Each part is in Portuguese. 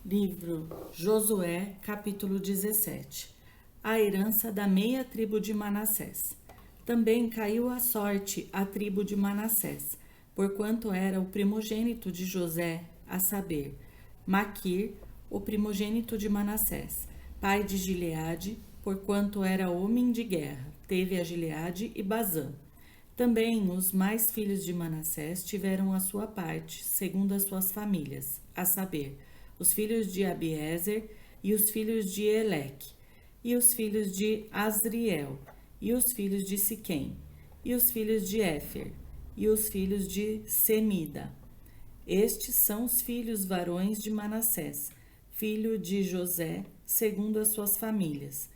Livro Josué, capítulo 17. A herança da meia tribo de Manassés. Também caiu a sorte à tribo de Manassés, porquanto era o primogênito de José, a saber, Maquir, o primogênito de Manassés, pai de Gileade, porquanto era homem de guerra, teve a Gileade e Bazã. Também os mais filhos de Manassés tiveram a sua parte, segundo as suas famílias, a saber, os filhos de Abiezer e os filhos de Eleque, e os filhos de Asriel, e os filhos de Siquém, e os filhos de Éfer, e os filhos de Semida. Estes são os filhos varões de Manassés, filho de José, segundo as suas famílias.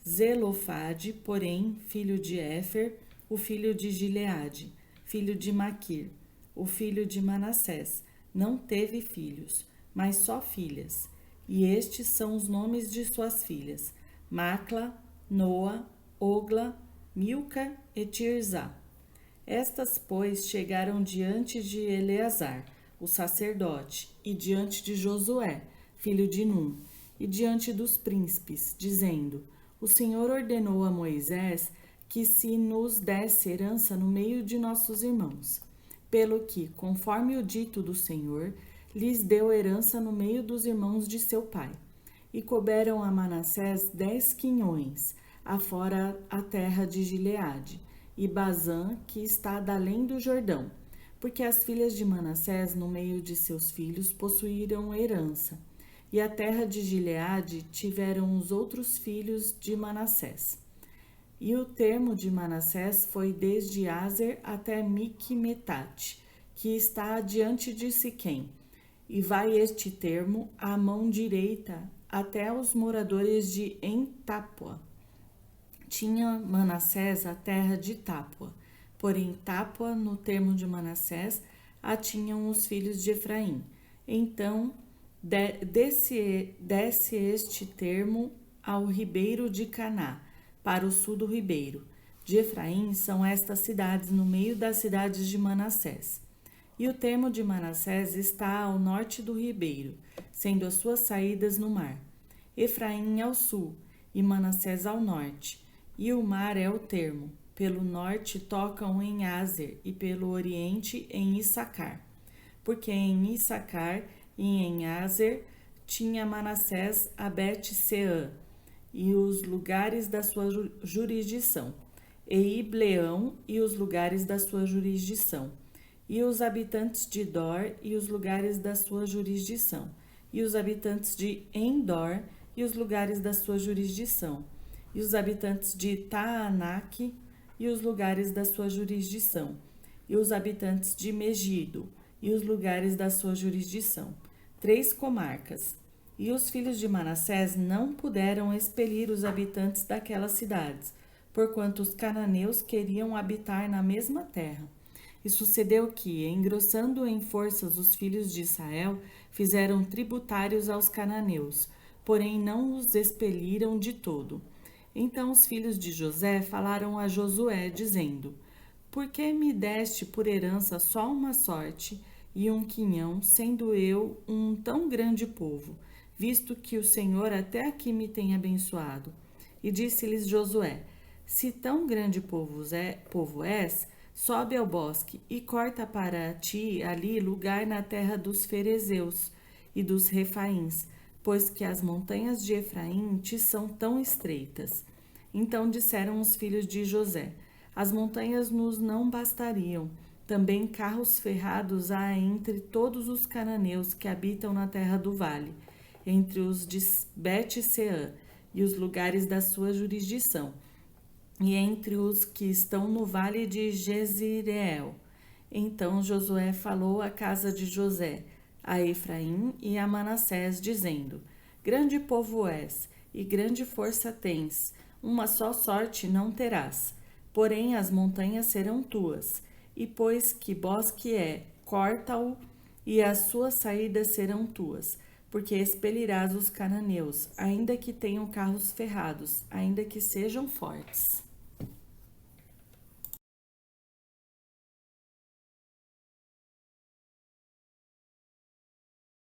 Zelofade, porém, filho de Éfer, o filho de Gileade, filho de Maquir, o filho de Manassés, não teve filhos, mas só filhas. E estes são os nomes de suas filhas: Macla, Noa, Ogla, Milca e Tirzá. Estas, pois, chegaram diante de Eleazar, o sacerdote, e diante de Josué, filho de Num, e diante dos príncipes, dizendo: O Senhor ordenou a Moisés que se nos desse herança no meio de nossos irmãos. Pelo que, conforme o dito do Senhor, lhes deu herança no meio dos irmãos de seu pai. E couberam a Manassés 10 quinhões, afora a terra de Gileade, e Bazã, que está da além do Jordão, porque as filhas de Manassés, no meio de seus filhos, possuíram herança, e a terra de Gileade tiveram os outros filhos de Manassés. E o termo de Manassés foi desde Azer até Miquimetate, que está diante de Siquém, e vai este termo à mão direita até os moradores de Entápua. Tinha Manassés a terra de Tápua, porém Tápua, no termo de Manassés, a tinham os filhos de Efraim. Então, desce este termo ao ribeiro de Caná, para o sul do ribeiro. De Efraim são estas cidades no meio das cidades de Manassés. E o termo de Manassés está ao norte do ribeiro, sendo as suas saídas no mar. Efraim ao sul e Manassés ao norte, e o mar é o termo. Pelo norte tocam em Azer e pelo oriente em Issacar. Porque em Issacar e em Azer tinha Manassés a Bet-Seã e os lugares da sua jurisdição, e Ibleão e os lugares da sua jurisdição, e os habitantes de Dor e os lugares da sua jurisdição, e os habitantes de Endor e os lugares da sua jurisdição, e os habitantes de Taanaque e os lugares da sua jurisdição, e os habitantes de Megido e os lugares da sua jurisdição. 3 comarcas. E os filhos de Manassés não puderam expelir os habitantes daquelas cidades, porquanto os cananeus queriam habitar na mesma terra. E sucedeu que, engrossando em forças os filhos de Israel, fizeram tributários aos cananeus, porém não os expeliram de todo. Então os filhos de José falaram a Josué, dizendo: Por que me deste por herança só uma sorte e um quinhão, sendo eu um tão grande povo, visto que o Senhor até aqui me tem abençoado? E disse-lhes Josué: Se tão grande povo és, sobe ao bosque e corta para ti ali lugar na terra dos ferezeus e dos refaíns, pois que as montanhas de Efraim te são tão estreitas. Então disseram os filhos de José: As montanhas nos não bastariam, também carros ferrados há entre todos os cananeus que habitam na terra do vale, entre os de Bet-Seã e os lugares da sua jurisdição, e entre os que estão no vale de Jezreel. Então Josué falou à casa de José, a Efraim e a Manassés, dizendo: Grande povo és, e grande força tens, uma só sorte não terás, porém as montanhas serão tuas, e pois que bosque é, corta-o, e as suas saídas serão tuas, porque expelirás os cananeus, ainda que tenham carros ferrados, ainda que sejam fortes.